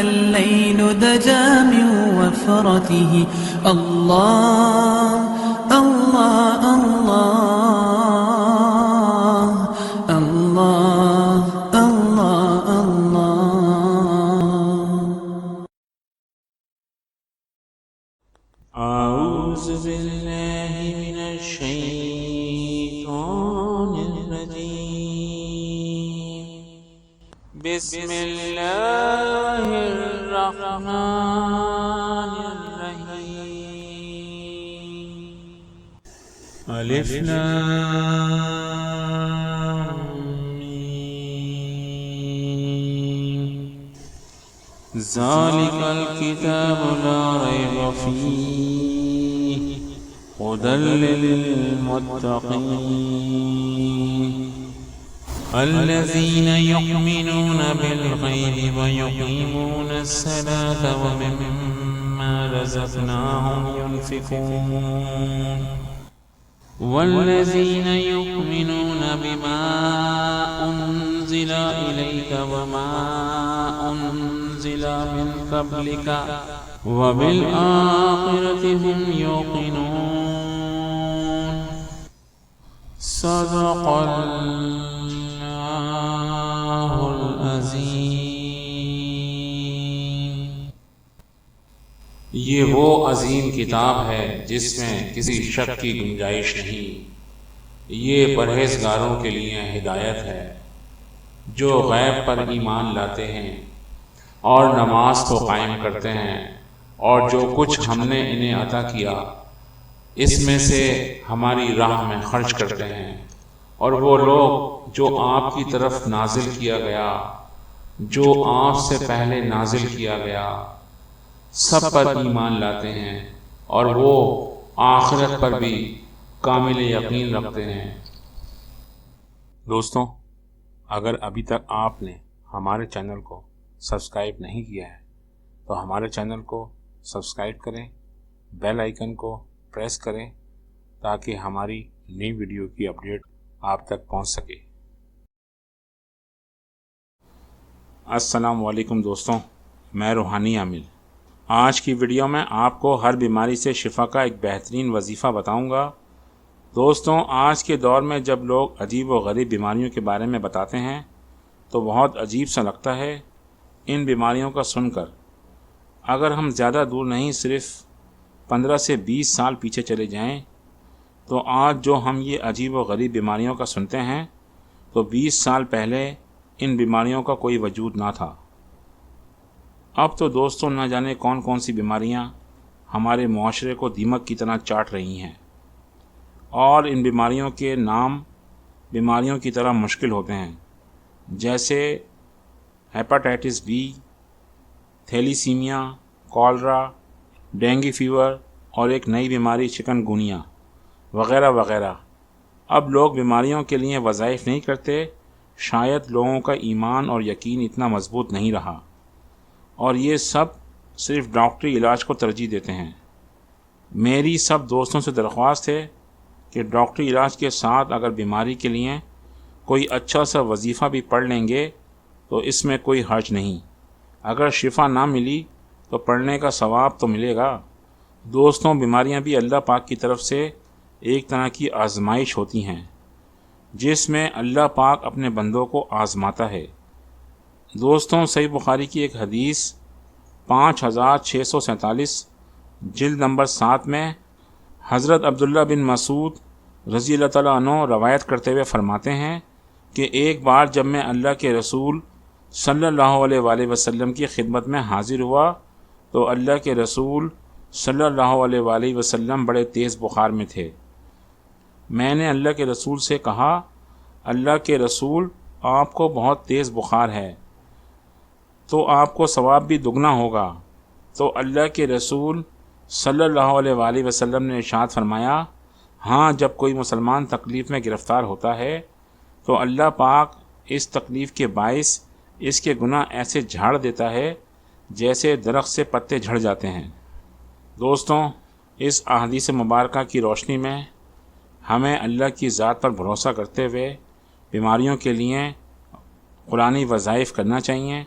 الليل دجى من وفرته. الله الله الله الله الله الله. أعوذ بالله من الشيطان الرجيم. بسم الله الرحمن الرحيم. ألف لام ميم. ذلك الكتاب لا ريب فيه هدى للمتقين الذين يؤمنون بالغيب ويقيمون الصلاة ومما رزقناهم ينفقون والذين يؤمنون بما أنزل إليك وما أنزل من قبلك وبالآخرة هم يوقنون. صدق اللہ العظیم. یہ وہ عظیم کتاب ہے جس میں کسی شک کی گنجائش نہیں. یہ پرہیزگاروں کے لیے ہدایت ہے جو غیب پر ایمان لاتے ہیں اور نماز کو قائم کرتے ہیں اور جو کچھ ہم نے انہیں عطا کیا اس میں سے ہماری راہ میں خرچ کرتے ہیں. اور وہ لوگ جو آپ کی طرف نازل کیا گیا جو آپ سے پہلے نازل کیا گیا سب پر ایمان لاتے ہیں اور وہ آخرت پر بھی کامل یقین رکھتے ہیں. دوستوں، اگر ابھی تک آپ نے ہمارے چینل کو سبسکرائب نہیں کیا ہے تو ہمارے چینل کو سبسکرائب کریں، بیل آئیکن کو پریس کریں تاکہ ہماری نئی ویڈیو کی اپڈیٹ آپ تک پہنچ سکے. السلام علیکم دوستوں، میں روحانی عامل. آج کی ویڈیو میں آپ کو ہر بیماری سے شفا کا ایک بہترین وظیفہ بتاؤں گا. دوستوں، آج کے دور میں جب لوگ عجیب و غریب بیماریوں کے بارے میں بتاتے ہیں تو بہت عجیب سا لگتا ہے ان بیماریوں کا سن کر. اگر ہم زیادہ دور نہیں، صرف 15 سے 20 سال پیچھے چلے جائیں تو آج جو ہم یہ عجیب و غریب بیماریوں کا سنتے ہیں تو 20 سال پہلے ان بیماریوں کا کوئی وجود نہ تھا. اب تو دوستوں نہ جانے کون کون سی بیماریاں ہمارے معاشرے کو دیمک کی طرح چاٹ رہی ہیں، اور ان بیماریوں کے نام بیماریوں کی طرح مشکل ہوتے ہیں، جیسے hepatitis B, thalassemia, cholera, dengue fever اور ایک نئی بیماری چکن گونیا وغیرہ وغیرہ. اب لوگ بیماریوں کے لیے وظائف نہیں کرتے، شاید لوگوں کا ایمان اور یقین اتنا مضبوط نہیں رہا، اور یہ سب صرف ڈاکٹری علاج کو ترجیح دیتے ہیں. میری سب دوستوں سے درخواست ہے کہ ڈاکٹری علاج کے ساتھ اگر بیماری کے لیے کوئی اچھا سا وظیفہ بھی پڑھ لیں گے تو اس میں کوئی حرج نہیں. اگر شفا نہ ملی تو پڑھنے کا ثواب تو ملے گا. دوستوں، بیماریاں بھی اللہ پاک کی طرف سے ایک طرح کی آزمائش ہوتی ہیں جس میں اللہ پاک اپنے بندوں کو آزماتا ہے. دوستوں، صحیح بخاری کی ایک حدیث 5647 جلد نمبر 7 میں حضرت عبداللہ بن مسعود رضی اللہ تعالیٰ عنہ روایت کرتے ہوئے فرماتے ہیں کہ ایک بار جب میں اللہ کے رسول صلی اللہ علیہ وآلہ وسلم کی خدمت میں حاضر ہوا تو اللہ کے رسول صلی اللہ علیہ وآلہ وسلم بڑے تیز بخار میں تھے. میں نے اللہ کے رسول سے کہا، اللہ کے رسول، آپ کو بہت تیز بخار ہے تو آپ کو ثواب بھی دگنا ہوگا. تو اللہ کے رسول صلی اللہ علیہ وآلہ وسلم نے ارشاد فرمایا، ہاں، جب کوئی مسلمان تکلیف میں گرفتار ہوتا ہے تو اللہ پاک اس تکلیف کے باعث اس کے گناہ ایسے جھاڑ دیتا ہے جیسے درخت سے پتے جھڑ جاتے ہیں. دوستوں، اس احادیث مبارکہ کی روشنی میں ہمیں اللہ کی ذات پر بھروسہ کرتے ہوئے بیماریوں کے لیے قرآنی وظائف کرنا چاہیے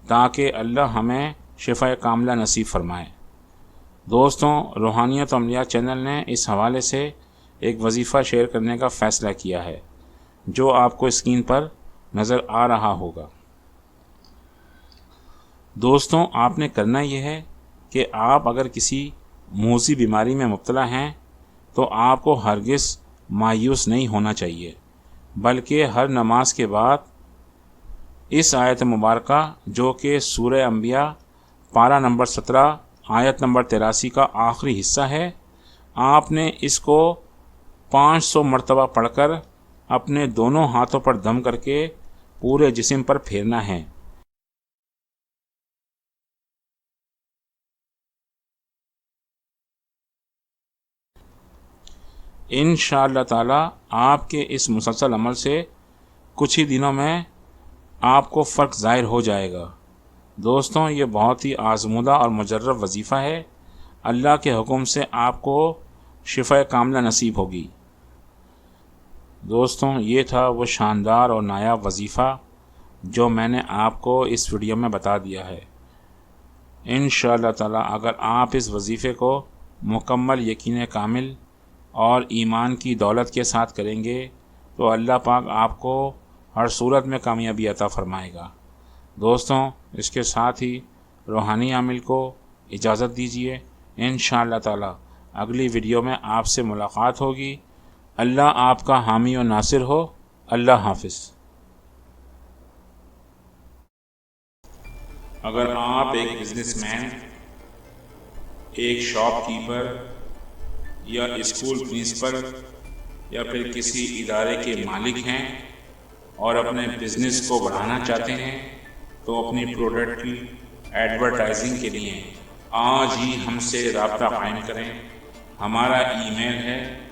تاکہ اللہ ہمیں شفا کاملہ نصیب فرمائے۔ دوستوں، روحانیت عملیات چینل نے اس حوالے سے ایک وظیفہ شیئر کرنے کا فیصلہ کیا ہے جو آپ کو اسکرین پر نظر آ رہا ہوگا۔ دوستوں، آپ نے کرنا یہ ہے کہ آپ اگر کسی موذی بیماری میں مبتلا ہیں تو آپ کو ہرگز مایوس نہیں ہونا چاہیے، بلکہ ہر نماز کے بعد اس آیت مبارکہ جو کہ سورہ انبیاء پارہ نمبر 17 آیت نمبر 83 کا آخری حصہ ہے، آپ نے اس کو 500 مرتبہ پڑھ کر اپنے دونوں ہاتھوں پر دم کر کے پورے جسم پر پھیرنا ہے۔ انشاءاللہ تعالی آپ کے اس مسلسل عمل سے کچھ ہی دنوں میں آپ کو فرق ظاہر ہو جائے گا۔ دوستوں، یہ بہت ہی آزمودہ اور مجرب وظیفہ ہے۔ اللہ کے حکم سے آپ کو شفا کاملہ نصیب ہوگی۔ دوستوں، یہ تھا وہ شاندار اور نایاب وظیفہ جو میں نے آپ کو اس ویڈیو میں بتا دیا ہے۔ انشاءاللہ تعالی اگر آپ اس وظیفے کو مکمل یقین کامل اور ایمان کی دولت کے ساتھ کریں گے تو اللہ پاک آپ کو ہر صورت میں کامیابی عطا فرمائے گا۔ دوستوں، اس کے ساتھ ہی روحانی عامل کو اجازت دیجیے۔ انشاءاللہ تعالی اگلی ویڈیو میں آپ سے ملاقات ہوگی۔ اللہ آپ کا حامی و ناصر ہو۔ اللہ حافظ۔ اگر آپ ایک بزنس مین، ایک شاپ کیپر یا اسکول پرنسپل یا پھر کسی ادارے کے مالک ہیں اور اپنے بزنس کو بڑھانا چاہتے ہیں تو اپنی پروڈکٹ کی ایڈورٹائزنگ کے لیے آج ہی ہم سے رابطہ قائم کریں۔ ہمارا ای میل ہے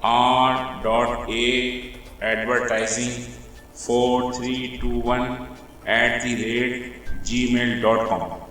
r.a.advertising4321@gmail.com۔